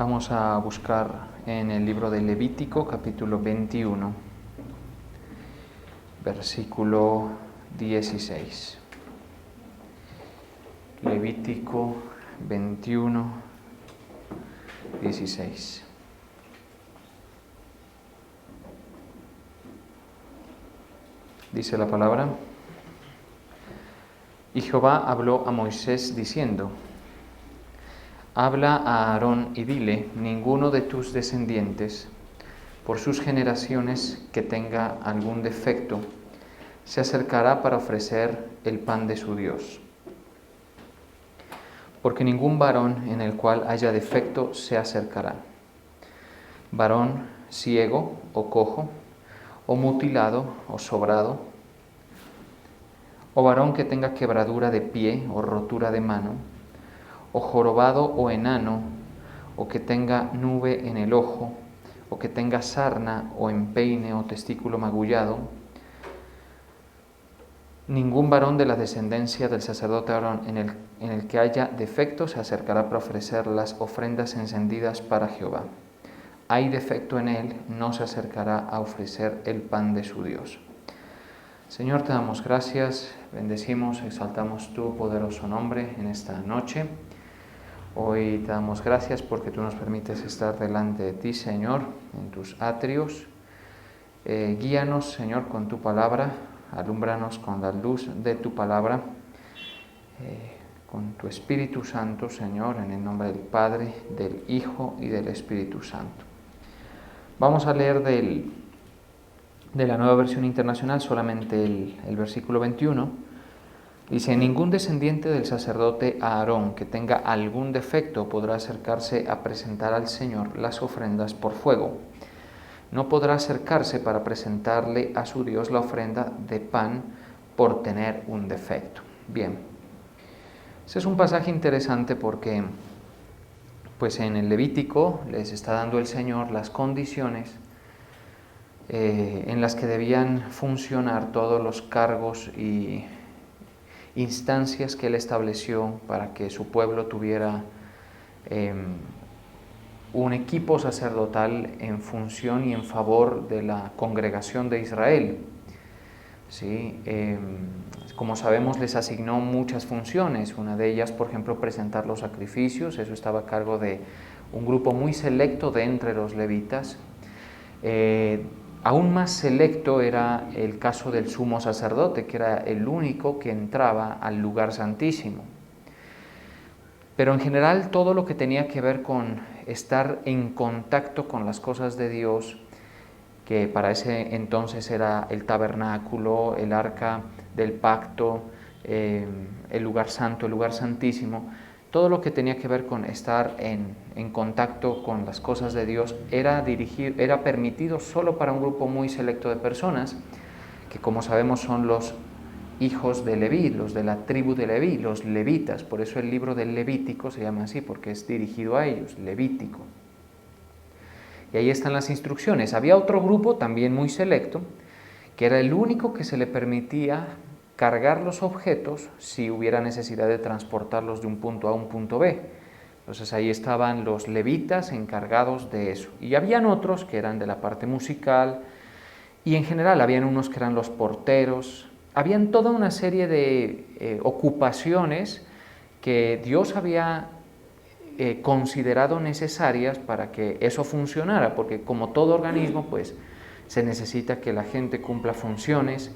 Vamos a buscar en el libro de Levítico, capítulo 21, versículo 16. Levítico 21, 16. Dice la palabra: Y Jehová habló a Moisés diciendo: Habla a Aarón y dile: ninguno de tus descendientes, por sus generaciones, que tenga algún defecto, se acercará para ofrecer el pan de su Dios. Porque ningún varón en el cual haya defecto se acercará. Varón ciego o cojo, o mutilado o sobrado, o varón que tenga quebradura de pie o rotura de mano, o jorobado o enano, o que tenga nube en el ojo, o que tenga sarna o empeine o testículo magullado, ningún varón de la descendencia del sacerdote Aarón en el que haya defecto se acercará para ofrecer las ofrendas encendidas para Jehová. Hay defecto en él, no se acercará a ofrecer el pan de su Dios. Señor, te damos gracias, bendecimos, exaltamos tu poderoso nombre en esta noche. Hoy te damos gracias porque tú nos permites estar delante de ti, Señor, en tus atrios. Guíanos, Señor, con tu palabra, alúmbranos con la luz de tu palabra, con tu Espíritu Santo, Señor, en el nombre del Padre, del Hijo y del Espíritu Santo. Vamos a leer de la Nueva Versión Internacional solamente el versículo 21. Dice: ningún descendiente del sacerdote Aarón que tenga algún defecto podrá acercarse a presentar al Señor las ofrendas por fuego. No podrá acercarse para presentarle a su Dios la ofrenda de pan por tener un defecto. Bien, ese es un pasaje interesante porque pues en el Levítico les está dando el Señor las condiciones en las que debían funcionar todos los cargos y instancias que él estableció para que su pueblo tuviera un equipo sacerdotal en función y en favor de la congregación de Israel. ¿Sí? Como sabemos, les asignó muchas funciones. Una de ellas, por ejemplo, presentar los sacrificios. Eso estaba a cargo de un grupo muy selecto de entre los levitas. Aún más selecto era el caso del sumo sacerdote, que era el único que entraba al lugar santísimo. Pero en general todo lo que tenía que ver con estar en contacto con las cosas de Dios, que para ese entonces era el tabernáculo, el arca del pacto, el lugar santo, el lugar santísimo, todo lo que tenía que ver con estar en contacto con las cosas de Dios era permitido solo para un grupo muy selecto de personas, que como sabemos son los hijos de Leví, los de la tribu de Leví, los levitas. Por eso el libro del Levítico se llama así, porque es dirigido a ellos, Levítico. Y ahí están las instrucciones. Había otro grupo también muy selecto, que era el único que se le permitía cargar los objetos si hubiera necesidad de transportarlos de un punto A a un punto B. Entonces ahí estaban los levitas encargados de eso. Y habían otros que eran de la parte musical, y en general habían unos que eran los porteros. Habían toda una serie de ocupaciones que Dios había considerado necesarias para que eso funcionara, porque como todo organismo, pues se necesita que la gente cumpla funciones.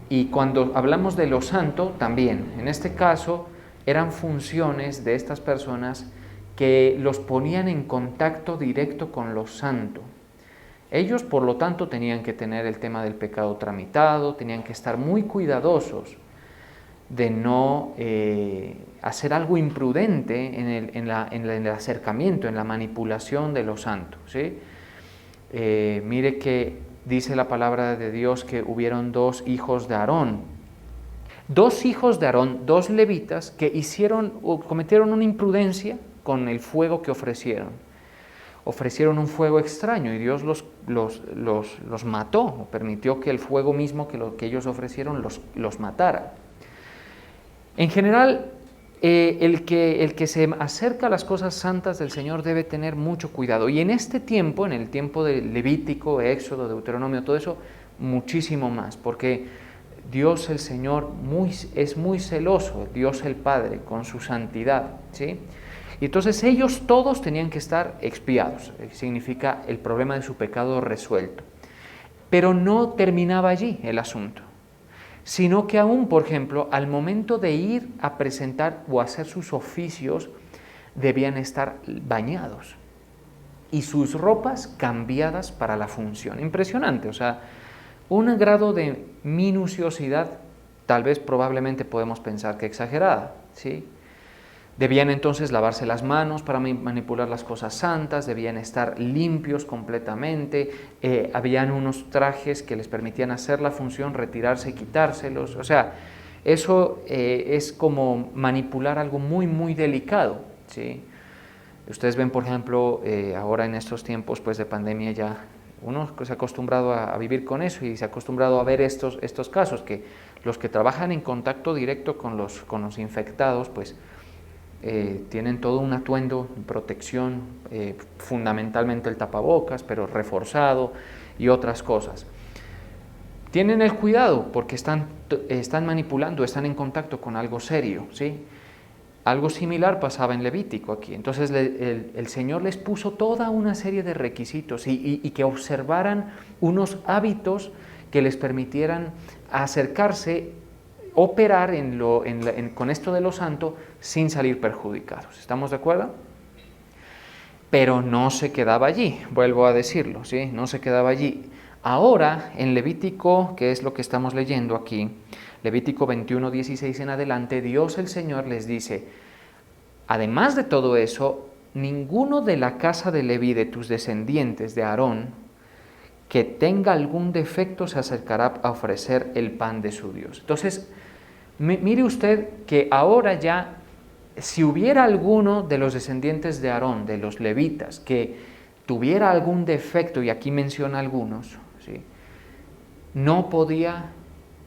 Y cuando hablamos de lo santo, también, en este caso, eran funciones de estas personas que los ponían en contacto directo con lo santo. Ellos, por lo tanto, tenían que tener el tema del pecado tramitado, tenían que estar muy cuidadosos de no hacer algo imprudente en el acercamiento, en la manipulación de lo santo, ¿sí? Mire que dice la palabra de Dios que hubieron dos hijos de Aarón, dos levitas, que cometieron una imprudencia con el fuego que ofrecieron. Ofrecieron un fuego extraño y Dios los mató, o permitió que el fuego mismo que ellos ofrecieron los matara. En general, el que se acerca a las cosas santas del Señor debe tener mucho cuidado. Y en este tiempo, en el tiempo de Levítico, Éxodo, Deuteronomio, todo eso, muchísimo más, porque Dios el Señor es muy celoso, Dios el Padre, con su santidad, ¿sí? Y entonces ellos todos tenían que estar expiados, significa el problema de su pecado resuelto. Pero no terminaba allí el asunto, sino que aún, por ejemplo, al momento de ir a presentar o hacer sus oficios, debían estar bañados y sus ropas cambiadas para la función. Impresionante, o sea, un grado de minuciosidad, tal vez probablemente podemos pensar que exagerada, ¿sí? Debían entonces lavarse las manos para manipular las cosas santas, debían estar limpios completamente, habían unos trajes que les permitían hacer la función, retirarse y quitárselos. O sea, eso es como manipular algo muy, muy delicado, ¿sí? Ustedes ven, por ejemplo, ahora en estos tiempos pues, de pandemia ya uno se ha acostumbrado a vivir con eso y se ha acostumbrado a ver estos casos, que los que trabajan en contacto directo con los infectados, pues tienen todo un atuendo, protección, fundamentalmente el tapabocas, pero reforzado y otras cosas. Tienen el cuidado porque están manipulando, están en contacto con algo serio, ¿sí? Algo similar pasaba en Levítico aquí. Entonces el Señor les puso toda una serie de requisitos y que observaran unos hábitos que les permitieran acercarse, operar con esto de lo santo sin salir perjudicados. ¿Estamos de acuerdo? Pero no se quedaba allí, vuelvo a decirlo, ¿sí? No se quedaba allí. Ahora, en Levítico, que es lo que estamos leyendo aquí, Levítico 21, 16 en adelante, Dios el Señor les dice, además de todo eso, ninguno de la casa de Leví, de tus descendientes, de Aarón, que tenga algún defecto se acercará a ofrecer el pan de su Dios. Entonces, mire usted que ahora ya, si hubiera alguno de los descendientes de Aarón, de los levitas, que tuviera algún defecto, y aquí menciona algunos, ¿sí?, no podía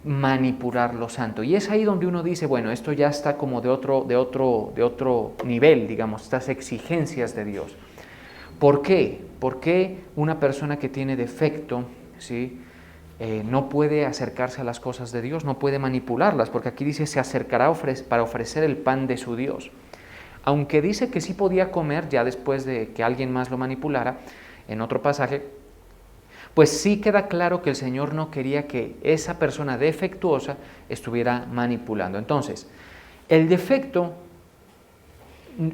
manipular lo santo. Y es ahí donde uno dice, bueno, esto ya está como de otro nivel, digamos, estas exigencias de Dios. ¿Por qué? ¿Por qué una persona que tiene defecto, ¿sí?, no puede acercarse a las cosas de Dios, no puede manipularlas? Porque aquí dice, se acercará para ofrecer el pan de su Dios. Aunque dice que sí podía comer ya después de que alguien más lo manipulara, en otro pasaje, pues sí queda claro que el Señor no quería que esa persona defectuosa estuviera manipulando. Entonces, el defecto,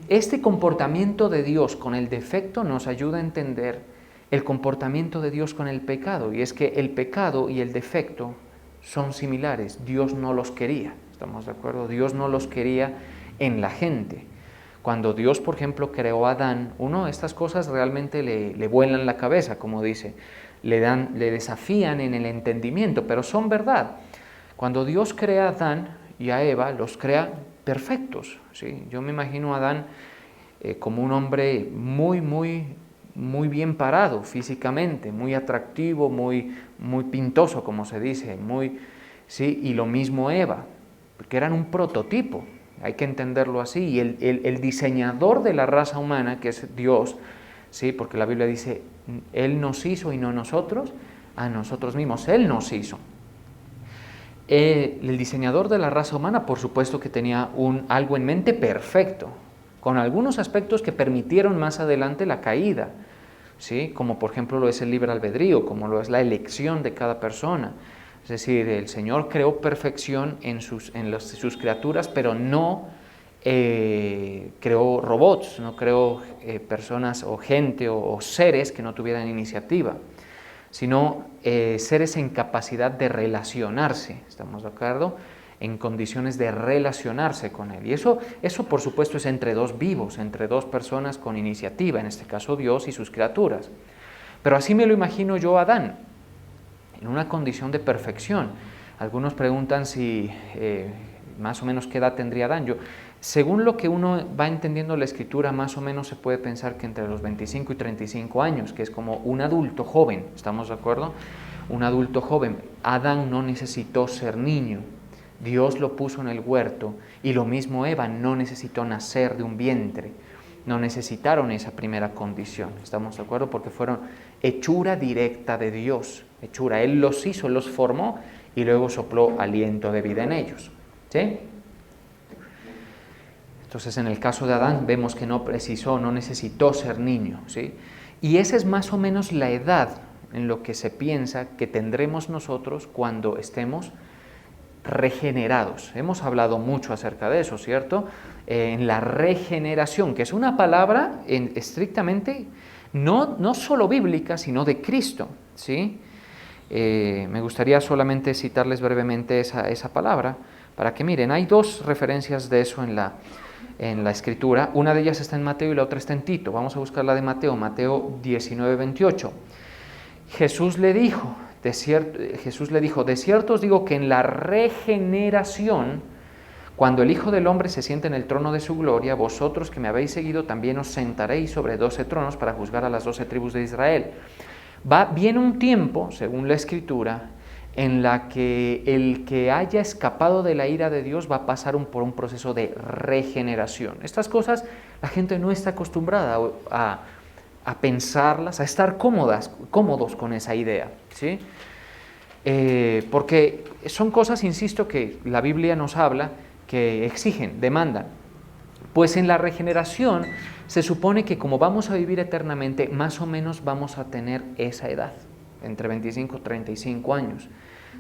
este comportamiento de Dios con el defecto nos ayuda a entender el comportamiento de Dios con el pecado, y es que el pecado y el defecto son similares. Dios no los quería, ¿estamos de acuerdo? Dios no los quería en la gente. Cuando Dios, por ejemplo, creó a Adán, estas cosas realmente le vuelan la cabeza, como dice, le desafían en el entendimiento, pero son verdad. Cuando Dios crea a Adán y a Eva, los crea perfectos, ¿sí? Yo me imagino a Adán como un hombre muy bien parado físicamente, muy atractivo, muy pintoso, como se dice, ¿sí? Y lo mismo Eva, porque eran un prototipo, hay que entenderlo así. Y el diseñador de la raza humana, que es Dios, ¿sí?, porque la Biblia dice, Él nos hizo y no nosotros a nosotros mismos, Él nos hizo. El diseñador de la raza humana, por supuesto que tenía algo en mente perfecto, con algunos aspectos que permitieron más adelante la caída, ¿sí?, como por ejemplo lo es el libre albedrío, como lo es la elección de cada persona. Es decir, el Señor creó perfección en sus criaturas, pero no creó robots, no creó personas o gente o seres que no tuvieran iniciativa, sino seres en capacidad de relacionarse, ¿estamos de acuerdo?, en condiciones de relacionarse con Él. Y eso por supuesto es entre dos vivos, entre dos personas con iniciativa, en este caso Dios y sus criaturas. Pero así me lo imagino yo a Adán, en una condición de perfección. Algunos preguntan si más o menos qué edad tendría Adán. Según lo que uno va entendiendo la Escritura, más o menos se puede pensar que entre los 25 y 35 años, que es como un adulto joven, ¿estamos de acuerdo? Un adulto joven. Adán no necesitó ser niño, Dios lo puso en el huerto y lo mismo Eva no necesitó nacer de un vientre. No necesitaron esa primera condición, ¿estamos de acuerdo? Porque fueron hechura directa de Dios, hechura. Él los hizo, los formó y luego sopló aliento de vida en ellos, ¿sí? Entonces, en el caso de Adán vemos que no necesitó ser niño, ¿sí? Y esa es más o menos la edad en lo que se piensa que tendremos nosotros cuando estemos regenerados. Hemos hablado mucho acerca de eso, ¿cierto? En la regeneración, que es una palabra estrictamente no solo bíblica, sino de Cristo, ¿sí? Me gustaría solamente citarles brevemente esa palabra, para que miren, hay dos referencias de eso en la Escritura. Una de ellas está en Mateo y la otra está en Tito. Vamos a buscar la de Mateo, Mateo 19:28. Jesús le dijo, de cierto os digo que en la regeneración, cuando el Hijo del Hombre se siente en el trono de su gloria, vosotros que me habéis seguido también os sentaréis sobre 12 tronos para juzgar a las 12 tribus de Israel. Viene un tiempo, según la Escritura, en la que el que haya escapado de la ira de Dios va a pasar por un proceso de regeneración. Estas cosas la gente no está acostumbrada a pensarlas, a estar cómodos con esa idea, ¿sí? Porque son cosas, insisto, que la Biblia nos habla, que exigen, demandan. Pues en la regeneración se supone que como vamos a vivir eternamente, más o menos vamos a tener esa edad, entre 25 y 35 años,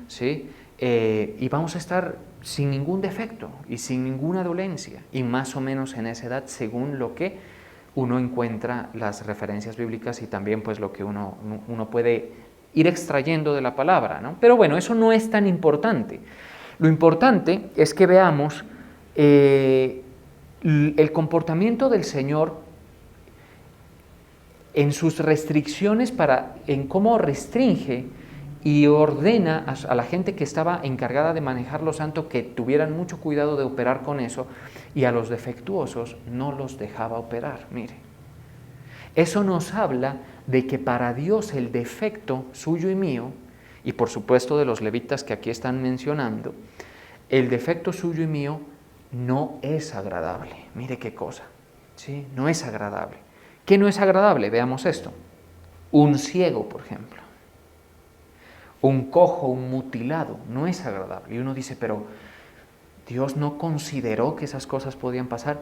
¿sí? Y vamos a estar sin ningún defecto y sin ninguna dolencia, y más o menos en esa edad, según lo que uno encuentra las referencias bíblicas y también pues lo que uno puede ir extrayendo de la palabra, ¿no? Pero bueno, eso no es tan importante. Lo importante es que veamos el comportamiento del Señor en sus restricciones, en cómo restringe y ordena a la gente que estaba encargada de manejar lo santo que tuvieran mucho cuidado de operar con eso, y a los defectuosos no los dejaba operar. Mire, eso nos habla de que para Dios el defecto suyo y mío, y por supuesto de los levitas que aquí están mencionando, el defecto suyo y mío no es agradable. Mire qué cosa, ¿sí? No es agradable. ¿Qué no es agradable? Veamos esto. Un ciego, por ejemplo. Un cojo, un mutilado, no es agradable. Y uno dice, pero Dios no consideró que esas cosas podían pasar.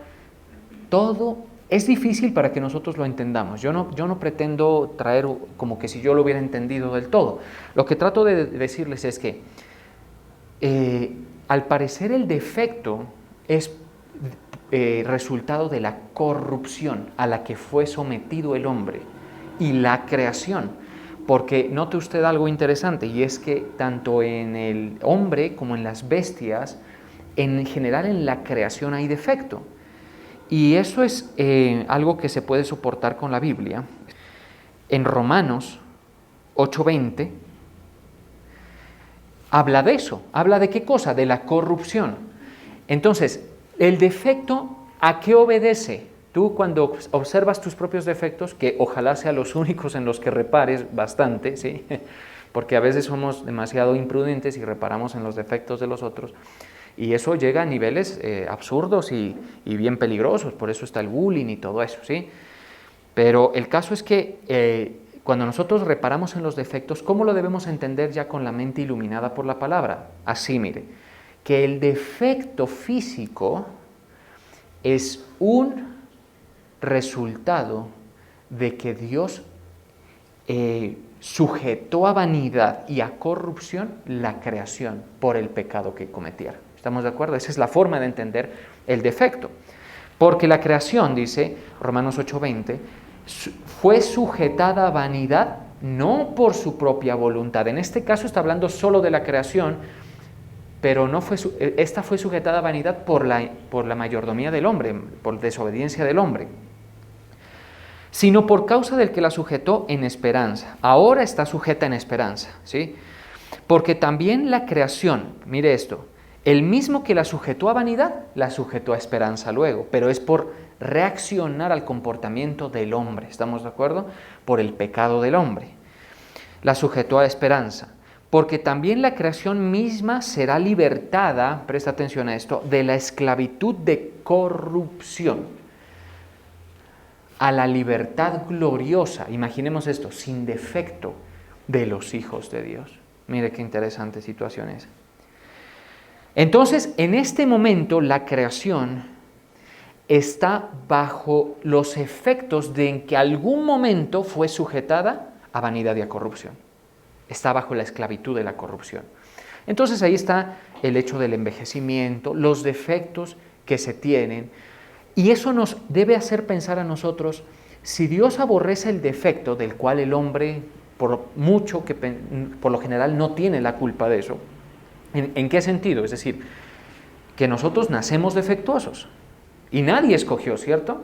Todo es difícil para que nosotros lo entendamos. Yo no pretendo traer como que si yo lo hubiera entendido del todo. Lo que trato de decirles es que al parecer el defecto es resultado de la corrupción a la que fue sometido el hombre y la creación. Porque note usted algo interesante, y es que tanto en el hombre como en las bestias, en general en la creación hay defecto. Y eso es algo que se puede soportar con la Biblia. En Romanos 8:20 habla de eso. ¿Habla de qué cosa? De la corrupción. Entonces, el defecto, ¿a qué obedece? Tú cuando observas tus propios defectos, que ojalá sean los únicos en los que repares bastante, ¿sí? Porque a veces somos demasiado imprudentes y reparamos en los defectos de los otros, y eso llega a niveles absurdos y bien peligrosos. Por eso está el bullying y todo eso, ¿sí? Pero el caso es que cuando nosotros reparamos en los defectos, ¿cómo lo debemos entender ya con la mente iluminada por la palabra? Así, mire, que el defecto físico es un resultado de que Dios sujetó a vanidad y a corrupción la creación por el pecado que cometieron. ¿Estamos de acuerdo? Esa es la forma de entender el defecto. Porque la creación, dice Romanos 8:20, fue sujetada a vanidad no por su propia voluntad. En este caso está hablando solo de la creación, pero esta fue sujetada a vanidad por la mayordomía del hombre, por desobediencia del hombre, sino por causa del que la sujetó en esperanza. Ahora está sujeta en esperanza, ¿sí? Porque también la creación, mire esto, el mismo que la sujetó a vanidad, la sujetó a esperanza luego, pero es por reaccionar al comportamiento del hombre, ¿estamos de acuerdo? Por el pecado del hombre. La sujetó a esperanza, porque también la creación misma será libertada, presta atención a esto, de la esclavitud de corrupción a la libertad gloriosa, imaginemos esto, sin defecto, de los hijos de Dios. Mire qué interesante situación es. Entonces, en este momento, la creación está bajo los efectos de en que algún momento fue sujetada a vanidad y a corrupción. Está bajo la esclavitud de la corrupción. Entonces ahí está el hecho del envejecimiento, los defectos que se tienen, y eso nos debe hacer pensar a nosotros, si Dios aborrece el defecto del cual el hombre, por mucho que por lo general no tiene la culpa de eso, ¿en qué sentido? Es decir, que nosotros nacemos defectuosos y nadie escogió, ¿cierto?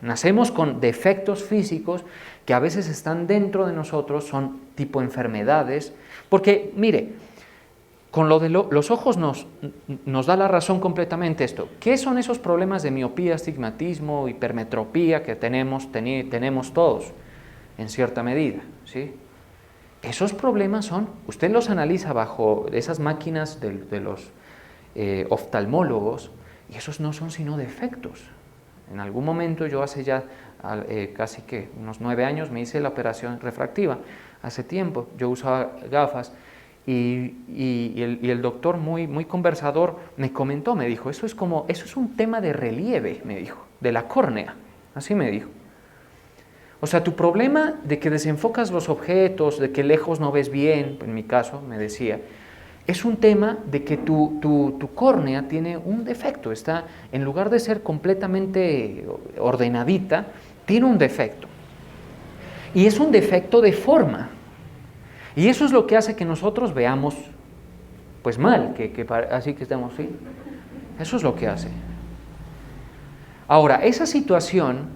Nacemos con defectos físicos que a veces están dentro de nosotros, son tipo enfermedades, porque mire, con lo de los ojos nos da la razón completamente esto. ¿Qué son esos problemas de miopía, astigmatismo, hipermetropía que tenemos todos en cierta medida? ¿Sí? Esos problemas usted los analiza bajo esas máquinas de los oftalmólogos y esos no son sino defectos. En algún momento yo hace ya casi que unos 9 años me hice la operación refractiva. Hace tiempo yo usaba gafas y el doctor muy conversador me comentó, me dijo, eso es un tema de relieve, me dijo, de la córnea, así me dijo. O sea, tu problema de que desenfocas los objetos, de que lejos no ves bien, en mi caso me decía, es un tema de que tu córnea tiene un defecto, en lugar de ser completamente ordenadita, tiene un defecto. Y es un defecto de forma. Y eso es lo que hace que nosotros veamos pues mal, así que estamos, ¿sí? Eso es lo que hace. Ahora, esa situación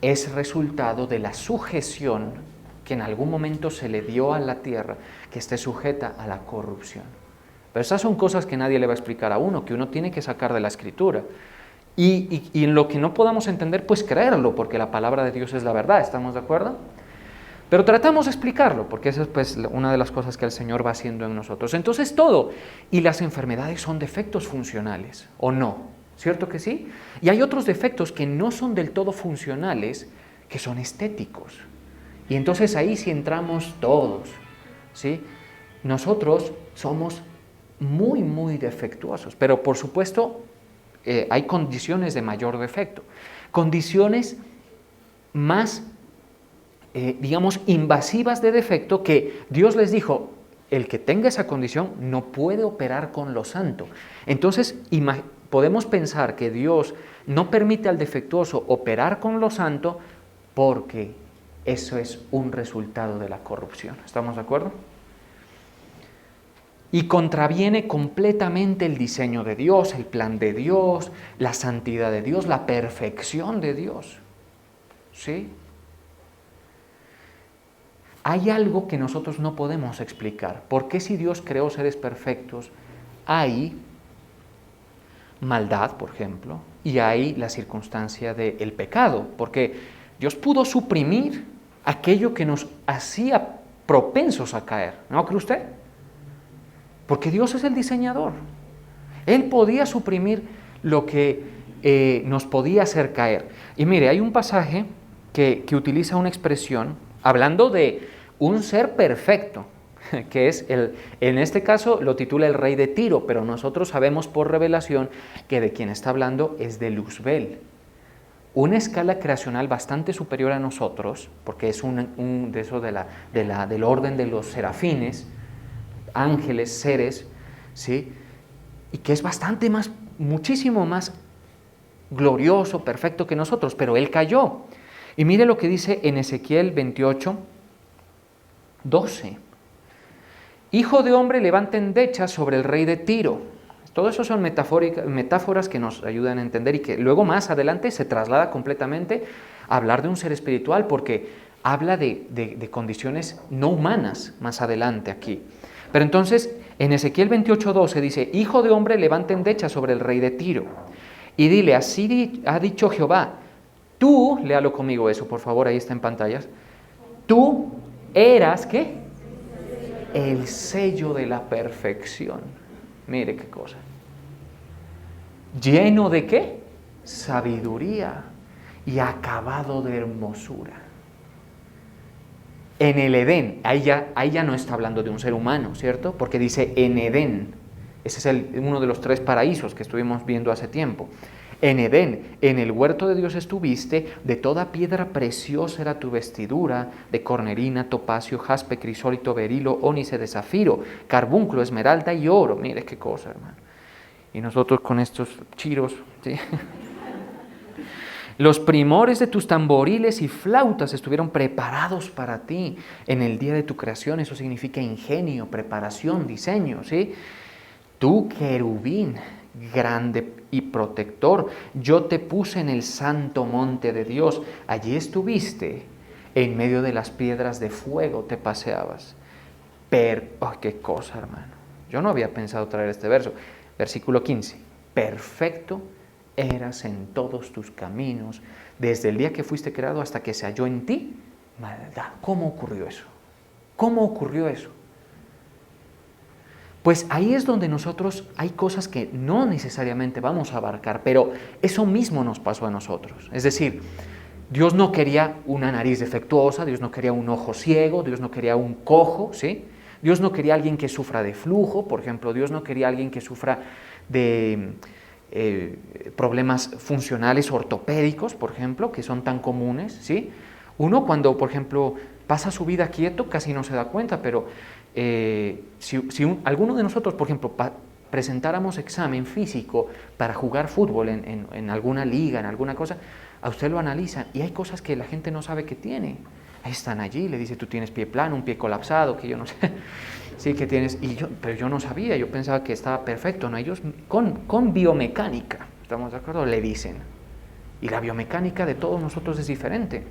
es resultado de la sujeción que en algún momento se le dio a la tierra, que esté sujeta a la corrupción. Pero esas son cosas que nadie le va a explicar a uno, que uno tiene que sacar de la Escritura. Y en lo que no podamos entender, pues creerlo, porque la palabra de Dios es la verdad, ¿estamos de acuerdo? Pero tratamos de explicarlo, porque esa es pues una de las cosas que el Señor va haciendo en nosotros. Entonces todo, y las enfermedades son defectos funcionales, ¿o no? ¿Cierto que sí? Y hay otros defectos que no son del todo funcionales, que son estéticos. Y entonces ahí sí entramos todos, ¿sí? Nosotros somos muy defectuosos, pero por supuesto hay condiciones de mayor defecto, condiciones más digamos, invasivas de defecto que Dios les dijo, el que tenga esa condición no puede operar con lo santo. Entonces, podemos pensar que Dios no permite al defectuoso operar con lo santo porque eso es un resultado de la corrupción. ¿Estamos de acuerdo? Y contraviene completamente el diseño de Dios, el plan de Dios, la santidad de Dios, la perfección de Dios. ¿Sí? Hay algo que nosotros no podemos explicar. ¿Por qué si Dios creó seres perfectos, hay maldad, por ejemplo, y hay la circunstancia del pecado? Porque Dios pudo suprimir aquello que nos hacía propensos a caer. ¿No cree usted? Porque Dios es el diseñador. Él podía suprimir lo que nos podía hacer caer. Y mire, hay un pasaje que utiliza una expresión hablando de un ser perfecto, que es en este caso lo titula el rey de Tiro, pero nosotros sabemos por revelación que de quien está hablando es de Luzbel. Una escala creacional bastante superior a nosotros, porque es de eso del orden de los serafines, ángeles, seres, ¿sí? Y que es muchísimo más glorioso, perfecto que nosotros, pero él cayó. Y mire lo que dice en Ezequiel 28, 12. Hijo de hombre, levanta endechas sobre el rey de Tiro. Todo eso son metáforas que nos ayudan a entender y que luego más adelante se traslada completamente a hablar de un ser espiritual, porque habla de condiciones no humanas más adelante aquí. Pero entonces en Ezequiel 28, 12 dice, Hijo de hombre, levanta endechas sobre el rey de Tiro y dile, así ha dicho Jehová, tú, léalo conmigo eso por favor, ahí está en pantallas, tú eras, ¿qué? el sello de la perfección. Mire qué cosa. ¿Lleno de qué? Sabiduría y acabado de hermosura. En el Edén, ahí ya no está hablando de un ser humano, ¿cierto? Porque dice en Edén. Ese es uno de los 3 paraísos que estuvimos viendo hace tiempo. En Edén, en el huerto de Dios estuviste, de toda piedra preciosa era tu vestidura, de cornerina, topacio, jaspe, crisólito, berilo, ónice de zafiro, carbunclo, esmeralda y oro. Mire qué cosa, hermano. Y nosotros con estos chiros, ¿sí? Los primores de tus tamboriles y flautas estuvieron preparados para ti en el día de tu creación. Eso significa ingenio, preparación, diseño, ¿sí? Tú, querubín, grande y protector, yo te puse en el santo monte de Dios. Allí estuviste, en medio de las piedras de fuego te paseabas. ¡Qué cosa, hermano! Yo no había pensado traer este verso. Versículo 15. Perfecto eras en todos tus caminos, desde el día que fuiste creado hasta que se halló en ti maldad. ¿Cómo ocurrió eso? ¿Cómo ocurrió eso? Pues ahí es donde nosotros hay cosas que no necesariamente vamos a abarcar, pero eso mismo nos pasó a nosotros. Es decir, Dios no quería una nariz defectuosa, Dios no quería un ojo ciego, Dios no quería un cojo, ¿sí? Dios no quería alguien que sufra de flujo, por ejemplo, Dios no quería alguien que sufra de problemas funcionales ortopédicos, por ejemplo, que son tan comunes, ¿sí? Uno cuando, por ejemplo, pasa su vida quieto casi no se da cuenta, pero si alguno de nosotros, por ejemplo, presentáramos examen físico para jugar fútbol en alguna liga, en alguna cosa, a usted lo analizan y hay cosas que la gente no sabe que tiene. Ahí están allí, le dice, tú tienes pie plano, un pie colapsado, que yo no sé, sí que tienes, pero yo no sabía, yo pensaba que estaba perfecto, ¿no? Ellos con biomecánica, ¿estamos de acuerdo? Le dicen, y la biomecánica de todos nosotros es diferente,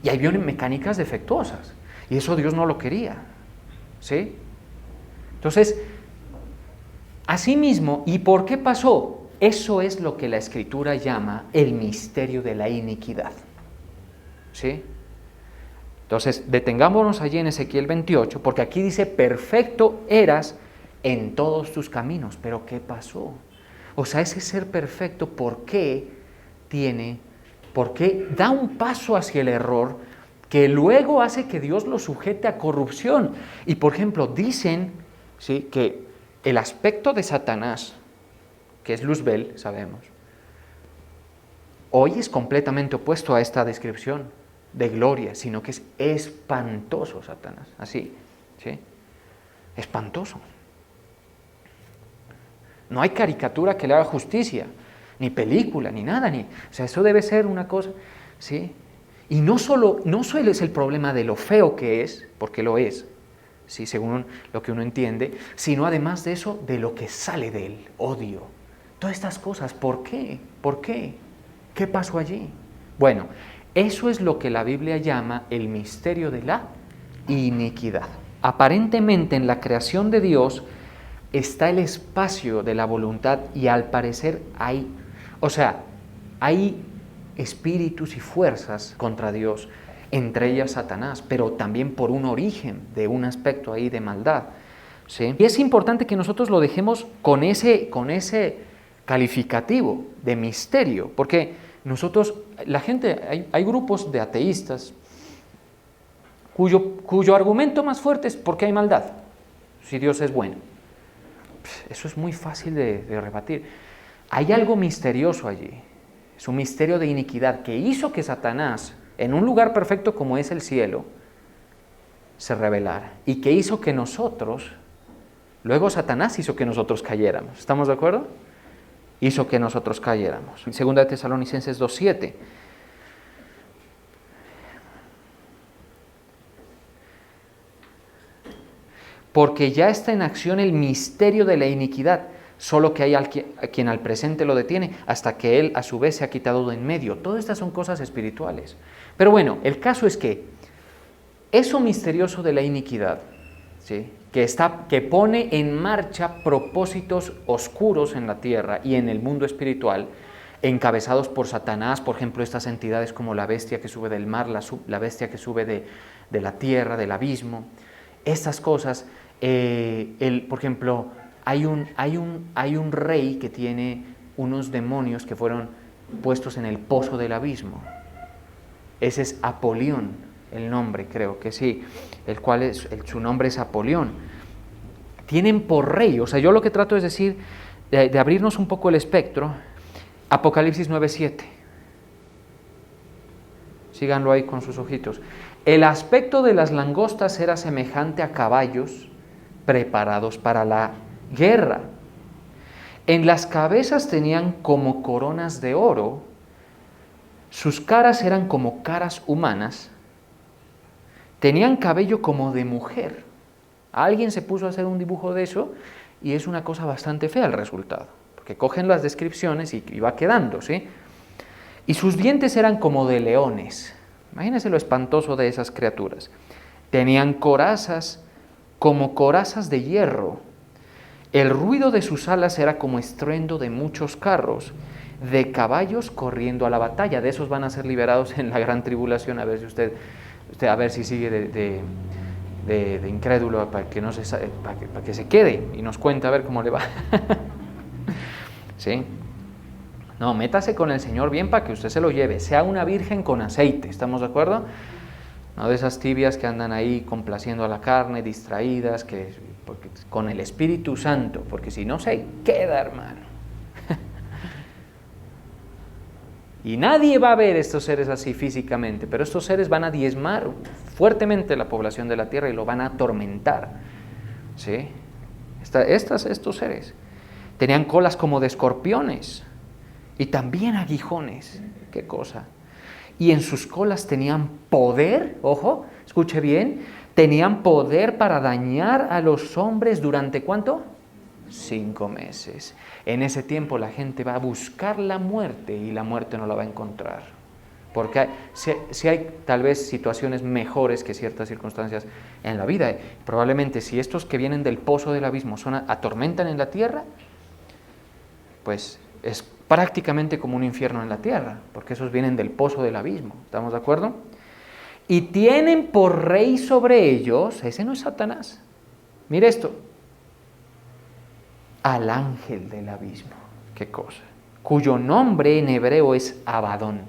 y hay biomecánicas defectuosas, y eso Dios no lo quería, ¿sí? Entonces, asimismo, ¿y por qué pasó? Eso es lo que la Escritura llama el misterio de la iniquidad, ¿sí? Entonces, detengámonos allí en Ezequiel 28, porque aquí dice, perfecto eras en todos tus caminos. Pero ¿qué pasó? O sea, ese ser perfecto, ¿por qué da un paso hacia el error que luego hace que Dios lo sujete a corrupción? Y, por ejemplo, dicen, ¿sí?, que el aspecto de Satanás, que es Luzbel, sabemos, hoy es completamente opuesto a esta descripción de gloria, sino que es espantoso Satanás, así, ¿sí? Espantoso. No hay caricatura que le haga justicia, ni película, ni nada, o sea, eso debe ser una cosa, ¿sí? Y no solo es el problema de lo feo que es, porque lo es, ¿sí?, según lo que uno entiende, sino además de eso, de lo que sale de él, odio. Todas estas cosas, ¿por qué? ¿Por qué? ¿Qué pasó allí? Bueno, eso es lo que la Biblia llama el misterio de la iniquidad. Aparentemente en la creación de Dios está el espacio de la voluntad y al parecer hay espíritus y fuerzas contra Dios, entre ellas Satanás, pero también por un origen de un aspecto ahí de maldad, ¿sí? Y es importante que nosotros lo dejemos con ese calificativo de misterio, porque nosotros, la gente, hay grupos de ateístas cuyo argumento más fuerte es porque hay maldad, si Dios es bueno. Eso es muy fácil de rebatir. Hay algo misterioso allí, es un misterio de iniquidad que hizo que Satanás, en un lugar perfecto como es el cielo, se rebelara y que hizo que nosotros, luego Satanás hizo que nosotros cayéramos. ¿Estamos de acuerdo? Hizo que nosotros cayéramos. En 2 Tesalonicenses 2:7. Porque ya está en acción el misterio de la iniquidad, solo que hay a quien al presente lo detiene, hasta que él a su vez se ha quitado de en medio. Todas estas son cosas espirituales. Pero bueno, el caso es que eso misterioso de la iniquidad, ¿sí?, que pone en marcha propósitos oscuros en la tierra y en el mundo espiritual, encabezados por Satanás, por ejemplo, estas entidades como la bestia que sube del mar, la bestia que sube de la tierra, del abismo, Estas cosas, por ejemplo, hay un rey que tiene unos demonios que fueron puestos en el pozo del abismo. Ese es Apolión, el nombre, creo que sí, su nombre es Apolión. Tienen por rey, o sea, yo lo que trato es decir, de abrirnos un poco el espectro, Apocalipsis 9:7. Síganlo ahí con sus ojitos. El aspecto de las langostas era semejante a caballos preparados para la guerra. En las cabezas tenían como coronas de oro, sus caras eran como caras humanas, tenían cabello como de mujer. Alguien se puso a hacer un dibujo de eso y es una cosa bastante fea el resultado, porque cogen las descripciones y va quedando, ¿sí? Y sus dientes eran como de leones. Imagínense lo espantoso de esas criaturas. Tenían corazas como corazas de hierro. El ruido de sus alas era como estruendo de muchos carros, de caballos corriendo a la batalla. De esos van a ser liberados en la gran tribulación. A ver si usted a ver si sigue de incrédulo para que se quede y nos cuente a ver cómo le va. ¿Sí? No, métase con el Señor bien para que usted se lo lleve. Sea una virgen con aceite, ¿estamos de acuerdo? No de esas tibias que andan ahí complaciendo a la carne, distraídas, con el Espíritu Santo, porque si no se queda, hermano. Y nadie va a ver estos seres así físicamente, pero estos seres van a diezmar fuertemente la población de la tierra y lo van a atormentar. ¿Sí? Estos seres tenían colas como de escorpiones y también aguijones. ¿Qué cosa? Y en sus colas tenían poder, ojo, escuche bien, tenían poder para dañar a los hombres durante ¿cuánto? 5 meses. En ese tiempo la gente va a buscar la muerte y la muerte no la va a encontrar. Porque si hay tal vez situaciones mejores que ciertas circunstancias en la vida. Probablemente si estos que vienen del pozo del abismo atormentan en la tierra, pues es prácticamente como un infierno en la tierra, porque esos vienen del pozo del abismo. ¿Estamos de acuerdo? Y tienen por rey sobre ellos, ese no es Satanás. Mire esto. Al ángel del abismo. ¿Qué cosa? Cuyo nombre en hebreo es Abadón.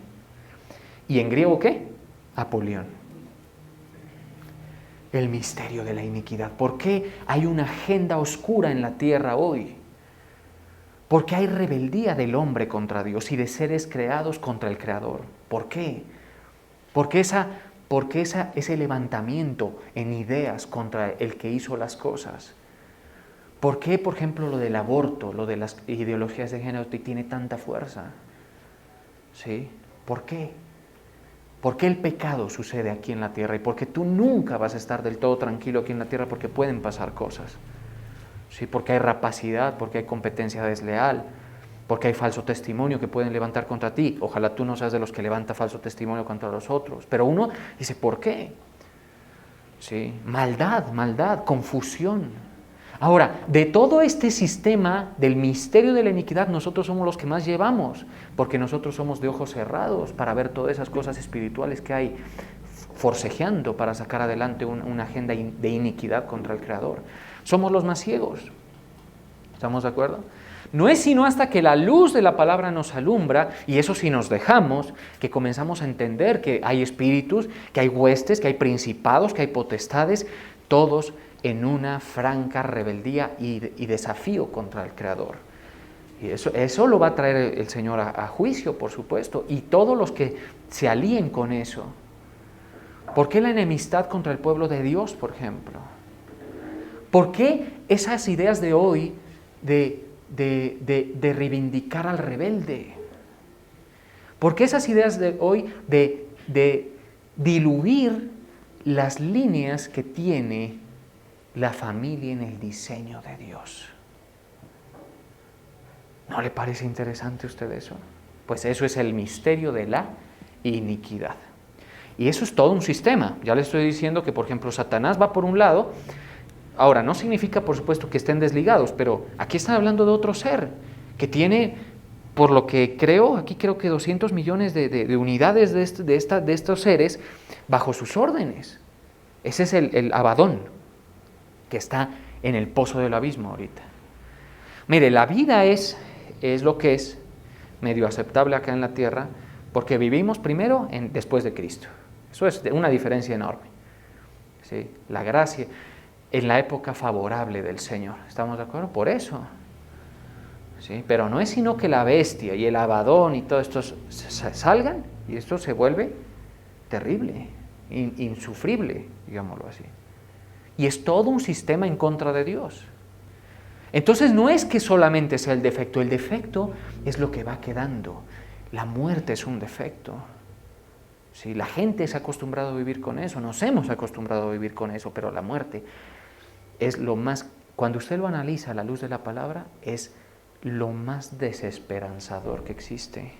¿Y en griego qué? Apolión. El misterio de la iniquidad. ¿Por qué hay una agenda oscura en la tierra hoy? Porque hay rebeldía del hombre contra Dios y de seres creados contra el Creador. ¿Por qué? Porque ese levantamiento en ideas contra el que hizo las cosas. ¿Por qué, por ejemplo, lo del aborto, lo de las ideologías de género tiene tanta fuerza? ¿Sí? ¿Por qué? ¿Por qué el pecado sucede aquí en la tierra? Y porque tú nunca vas a estar del todo tranquilo aquí en la tierra porque pueden pasar cosas. ¿Sí? Porque hay rapacidad, porque hay competencia desleal, porque hay falso testimonio que pueden levantar contra ti. Ojalá tú no seas de los que levanta falso testimonio contra los otros. Pero uno dice, ¿por qué? ¿Sí? Maldad, confusión. Ahora, de todo este sistema del misterio de la iniquidad, nosotros somos los que más llevamos, porque nosotros somos de ojos cerrados para ver todas esas cosas espirituales que hay forcejeando para sacar adelante una agenda de iniquidad contra el Creador. Somos los más ciegos. ¿Estamos de acuerdo? No es sino hasta que la luz de la palabra nos alumbra, y eso sí nos dejamos, que comenzamos a entender que hay espíritus, que hay huestes, que hay principados, que hay potestades, todos en una franca rebeldía y desafío contra el Creador. Y eso lo va a traer el Señor a juicio, por supuesto, y todos los que se alíen con eso. ¿Por qué la enemistad contra el pueblo de Dios, por ejemplo? ¿Por qué esas ideas de hoy de reivindicar al rebelde? ¿Por qué esas ideas de hoy de diluir las líneas que tiene la familia en el diseño de Dios? ¿No le parece interesante a usted eso? Pues eso es el misterio de la iniquidad. Y eso es todo un sistema. Ya le estoy diciendo que, por ejemplo, Satanás va por un lado. Ahora, no significa, por supuesto, que estén desligados, pero aquí están hablando de otro ser que tiene, por lo que creo, aquí creo que 200 millones de unidades de estos seres bajo sus órdenes. Ese es el Abadón. que está en el pozo del abismo ahorita. Mire, la vida es lo que es, medio aceptable acá en la tierra, porque vivimos primero después de Cristo. Eso es una diferencia enorme. ¿Sí? La gracia en la época favorable del Señor. ¿Estamos de acuerdo? Por eso. ¿Sí? Pero no es sino que la bestia y el Abadón y todo esto salgan y esto se vuelve terrible, insufrible, digámoslo así. Y es todo un sistema en contra de Dios. Entonces no es que solamente sea el defecto es lo que va quedando. La muerte es un defecto. ¿Sí? La gente se ha acostumbrado a vivir con eso, nos hemos acostumbrado a vivir con eso, pero la muerte es lo más, cuando usted lo analiza a la luz de la palabra, es lo más desesperanzador que existe.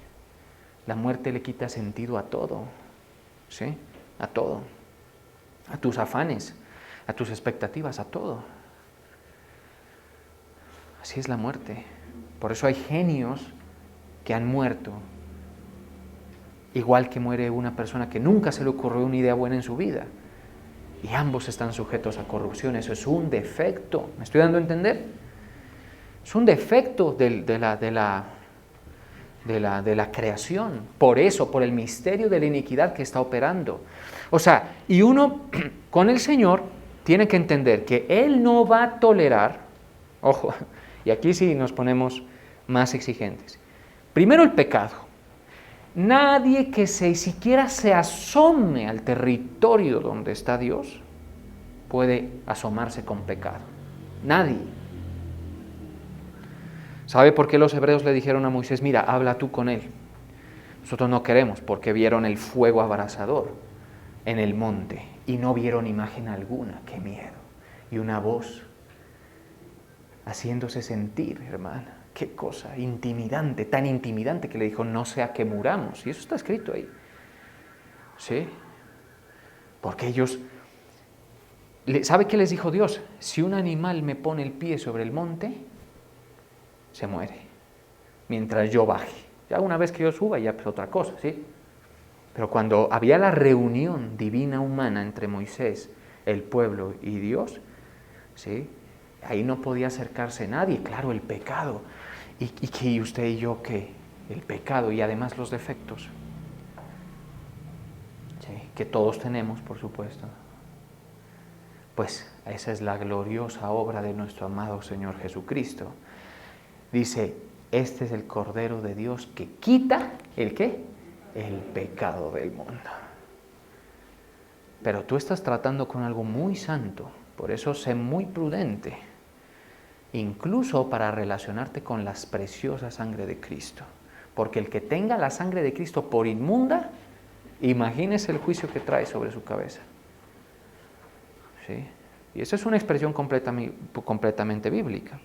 La muerte le quita sentido a todo, ¿sí? A todo, a tus afanes, a tus expectativas, a todo. Así es la muerte. Por eso hay genios que han muerto, igual que muere una persona que nunca se le ocurrió una idea buena en su vida. Y ambos están sujetos a corrupción. Eso es un defecto. ¿Me estoy dando a entender? Es un defecto de la creación. Por eso, por el misterio de la iniquidad que está operando. O sea, y uno con el Señor tiene que entender que Él no va a tolerar, ojo, y aquí sí nos ponemos más exigentes. Primero el pecado. Nadie que siquiera se asome al territorio donde está Dios puede asomarse con pecado. Nadie. ¿Sabe por qué los hebreos le dijeron a Moisés, mira, habla tú con él? Nosotros no queremos, porque vieron el fuego abrasador en el monte y no vieron imagen alguna. ¡Qué miedo! Y una voz haciéndose sentir, hermana. Qué cosa intimidante, tan intimidante que le dijo, no sea que muramos. Y eso está escrito ahí. ¿Sí? Porque ellos, ¿sabe qué les dijo Dios? Si un animal me pone el pie sobre el monte, se muere. Mientras yo baje. Ya una vez que yo suba, ya es otra cosa, ¿sí? Pero cuando había la reunión divina humana entre Moisés, el pueblo y Dios, ¿sí? Ahí no podía acercarse nadie. Claro, el pecado. ¿Y usted y yo qué? El pecado y además los defectos. ¿Sí? Que todos tenemos, por supuesto. Pues esa es la gloriosa obra de nuestro amado Señor Jesucristo. Dice, este es el Cordero de Dios que quita, ¿el qué? El pecado del mundo. Pero tú estás tratando con algo muy santo, por eso sé muy prudente. Incluso para relacionarte con la preciosa sangre de Cristo. Porque el que tenga la sangre de Cristo por inmunda, imagínese el juicio que trae sobre su cabeza. ¿Sí? Y esa es una expresión completamente bíblica.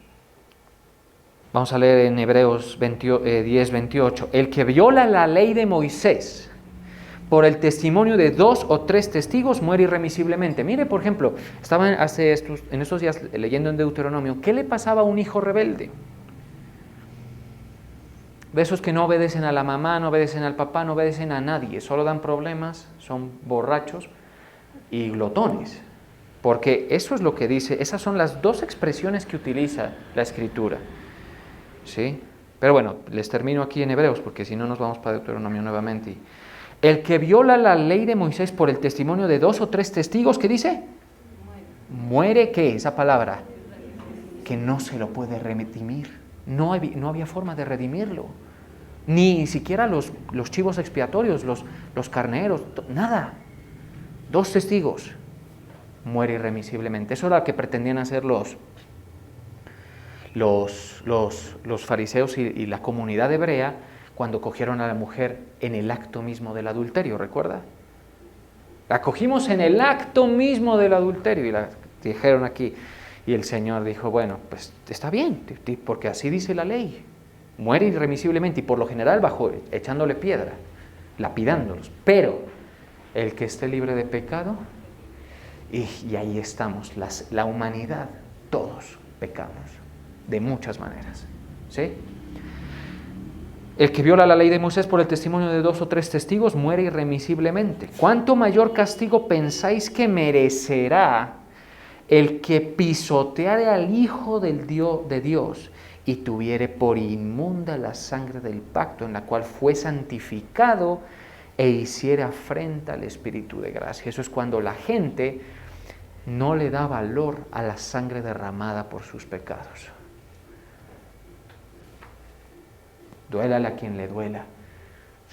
Vamos a leer en Hebreos 10, 28. El que viola la ley de Moisés por el testimonio de 2 o 3 testigos muere irremisiblemente. Mire, por ejemplo, estaba en estos días leyendo en Deuteronomio, ¿qué le pasaba a un hijo rebelde? De esos que no obedecen a la mamá, no obedecen al papá, no obedecen a nadie, solo dan problemas, son borrachos y glotones. Porque eso es lo que dice, esas son las 2 expresiones que utiliza la Escritura. ¿Sí? Pero bueno, les termino aquí en Hebreos, porque si no nos vamos para Deuteronomio nuevamente. El que viola la ley de Moisés por el testimonio de 2 o 3 testigos, ¿qué dice? Muere, ¿qué? Esa palabra, que no se lo puede redimir. No había forma de redimirlo. Ni siquiera los chivos expiatorios, los carneros, nada. 2 testigos. Muere irremisiblemente. Eso era lo que pretendían hacer los fariseos y la comunidad hebrea cuando cogieron a la mujer en el acto mismo del adulterio, ¿recuerda? La cogimos en el acto mismo del adulterio y la dijeron aquí. Y el Señor dijo, bueno, pues está bien, porque así dice la ley. Muere irremisiblemente y por lo general echándole piedra, lapidándolos. Pero el que esté libre de pecado, y ahí estamos, la humanidad, todos pecamos, de muchas maneras, ¿sí? El que viola la ley de Moisés por el testimonio de 2 o 3 testigos muere irremisiblemente. ¿Cuánto mayor castigo pensáis que merecerá el que pisoteare al Hijo de Dios y tuviere por inmunda la sangre del pacto en la cual fue santificado e hiciere afrenta al Espíritu de gracia. Eso es cuando la gente no le da valor a la sangre derramada por sus pecados. Duélale a quien le duela.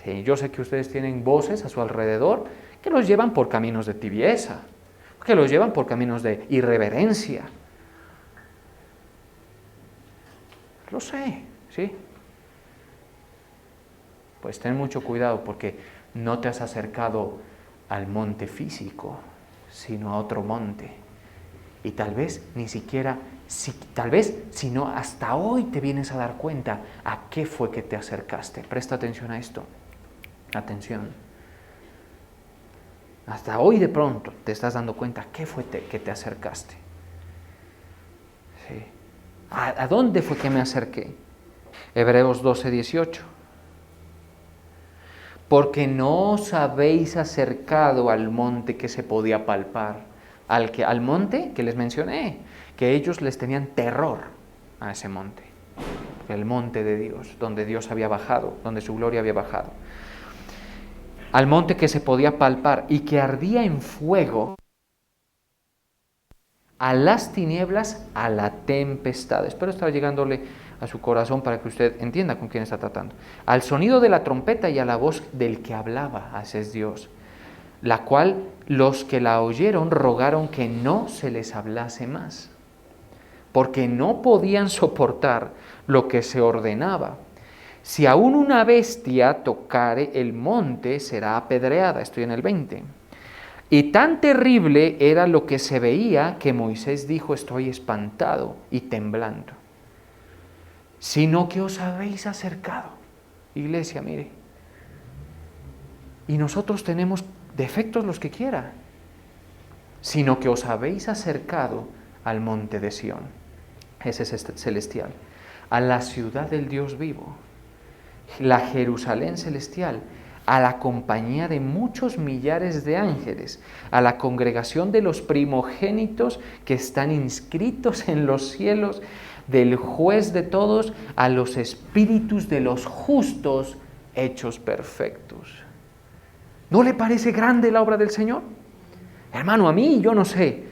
Sí, yo sé que ustedes tienen voces a su alrededor que los llevan por caminos de tibieza, que los llevan por caminos de irreverencia. Lo sé, ¿sí? Pues ten mucho cuidado porque no te has acercado al monte físico, sino a otro monte. Y tal vez ni siquiera, si no, hasta hoy te vienes a dar cuenta a qué fue que te acercaste. Presta atención a esto. Atención. Hasta hoy de pronto te estás dando cuenta a qué fue que te acercaste. Sí. ¿A dónde fue que me acerqué? Hebreos 12:18. Porque no os habéis acercado al monte que se podía palpar, al monte que les mencioné, que ellos les tenían terror a ese monte, el monte de Dios, donde Dios había bajado, donde su gloria había bajado. Al monte que se podía palpar y que ardía en fuego, a las tinieblas, a la tempestad. Espero estar llegándole a su corazón para que usted entienda con quién está tratando. Al sonido de la trompeta y a la voz del que hablaba, así es Dios, la cual los que la oyeron rogaron que no se les hablase más, porque no podían soportar lo que se ordenaba. Si aún una bestia tocare el monte, será apedreada. Estoy en el 20. Y tan terrible era lo que se veía que Moisés dijo: estoy espantado y temblando. Sino que os habéis acercado. Iglesia, mire. Y nosotros tenemos defectos los que quiera. Sino que os habéis acercado al monte de Sión. Ese es celestial. A la ciudad del Dios vivo. La Jerusalén celestial. A la compañía de muchos millares de ángeles, a la congregación de los primogénitos que están inscritos en los cielos, del juez de todos, a los espíritus de los justos hechos perfectos. ¿No le parece grande la obra del Señor? Hermano, a mí yo no sé.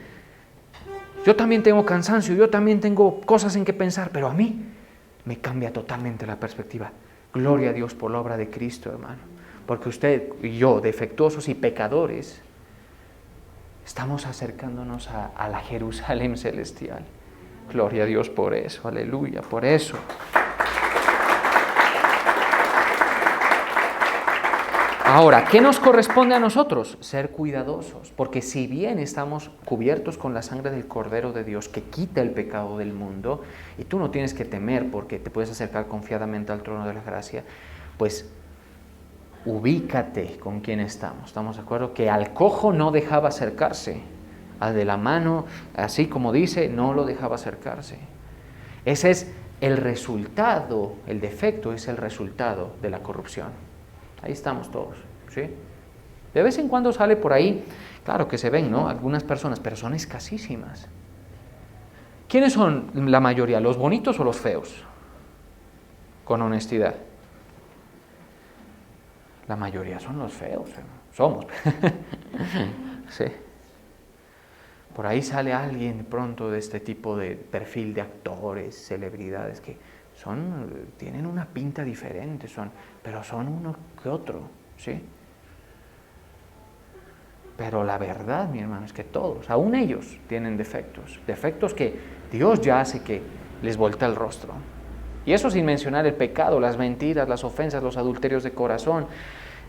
Yo también tengo cansancio, yo también tengo cosas en que pensar, pero a mí me cambia totalmente la perspectiva. Gloria a Dios por la obra de Cristo, hermano. Porque usted y yo, defectuosos y pecadores, estamos acercándonos a la Jerusalén celestial. Gloria a Dios por eso, aleluya, por eso. Ahora, ¿qué nos corresponde a nosotros? Ser cuidadosos, porque si bien estamos cubiertos con la sangre del Cordero de Dios que quita el pecado del mundo, y tú no tienes que temer porque te puedes acercar confiadamente al trono de la gracia, pues ubícate con quién estamos. ¿Estamos de acuerdo? Que al cojo no dejaba acercarse, al de la mano, así como dice, no lo dejaba acercarse. Ese es el resultado, el defecto es el resultado de la corrupción. Ahí estamos todos, ¿sí? De vez en cuando sale por ahí, claro que se ven, ¿no? Algunas personas, pero son escasísimas. ¿Quiénes son la mayoría, los bonitos o los feos? Con honestidad. La mayoría son los feos, somos. Sí. Por ahí sale alguien pronto de este tipo de perfil de actores, celebridades que tienen una pinta diferente, pero son uno que otro, ¿sí? Pero la verdad, mi hermano, es que todos, aún ellos, tienen defectos que Dios ya hace que les voltea el rostro. Y eso sin mencionar el pecado, las mentiras, las ofensas, los adulterios de corazón,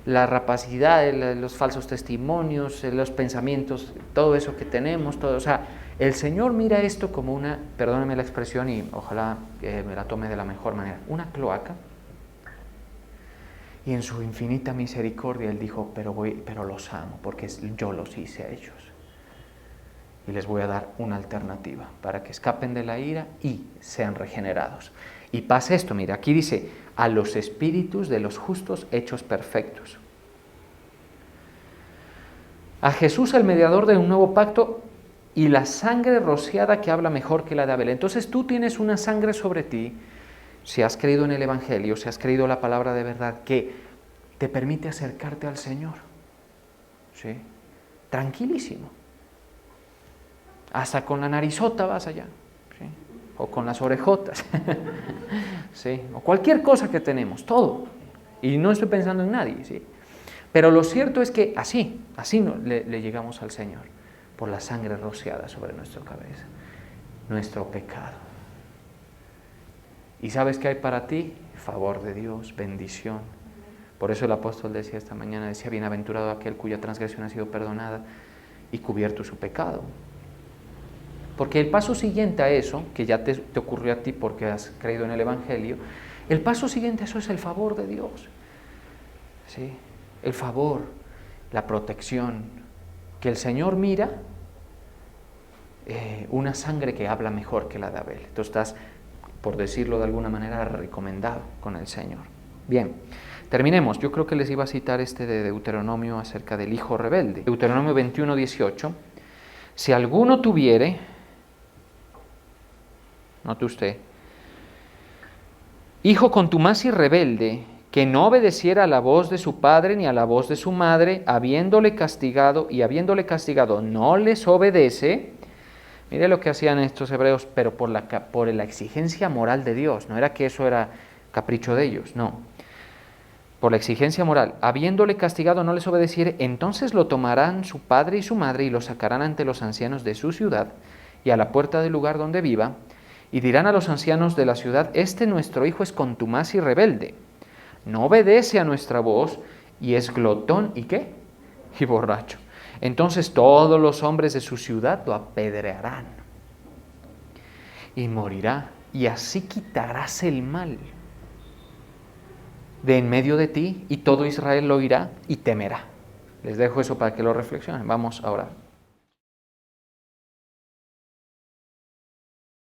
la rapacidad, los falsos testimonios, los pensamientos, todo eso que tenemos, todo. O sea, el Señor mira esto como una, perdónenme la expresión y ojalá me la tome de la mejor manera, una cloaca. Y en su infinita misericordia Él dijo, pero los amo porque yo los hice a ellos. Y les voy a dar una alternativa para que escapen de la ira y sean regenerados. Y pasa esto, mira, aquí dice, a los espíritus de los justos hechos perfectos. A Jesús, el mediador de un nuevo pacto, y la sangre rociada que habla mejor que la de Abel. Entonces tú tienes una sangre sobre ti, si has creído en el Evangelio, si has creído la palabra de verdad, que te permite acercarte al Señor. ¿Sí? Tranquilísimo. Hasta con la narizota vas allá. ¿Sí? O con las orejotas. ¿Sí? O cualquier cosa que tenemos, todo. Y no estoy pensando en nadie, ¿sí? Pero lo cierto es que así le llegamos al Señor, por la sangre rociada sobre nuestra cabeza, nuestro pecado. ¿Y sabes qué hay para ti? Favor de Dios, bendición. Por eso el apóstol decía esta mañana, decía, bienaventurado aquel cuya transgresión ha sido perdonada y cubierto su pecado. Porque el paso siguiente a eso, que ya te ocurrió a ti porque has creído en el Evangelio, el paso siguiente a eso es el favor de Dios. ¿Sí? El favor, la protección, que el Señor mira una sangre que habla mejor que la de Abel. Tú estás, por decirlo de alguna manera, recomendado con el Señor. Bien, terminemos. Yo creo que les iba a citar este de Deuteronomio acerca del hijo rebelde. Deuteronomio 21:18. Si alguno tuviere, note usted, hijo contumaz y rebelde, que no obedeciera a la voz de su padre ni a la voz de su madre, habiéndole castigado no les obedece. Mire lo que hacían estos hebreos, pero por la exigencia moral de Dios. No era que eso era capricho de ellos, no. Por la exigencia moral. Habiéndole castigado no les obedeciere, entonces lo tomarán su padre y su madre y lo sacarán ante los ancianos de su ciudad y a la puerta del lugar donde viva, y dirán a los ancianos de la ciudad, este nuestro hijo es contumaz y rebelde, no obedece a nuestra voz y es glotón y ¿qué? Y borracho. Entonces todos los hombres de su ciudad lo apedrearán y morirá, y así quitarás el mal de en medio de ti, y todo Israel lo oirá y temerá. Les dejo eso para que lo reflexionen. Vamos a orar.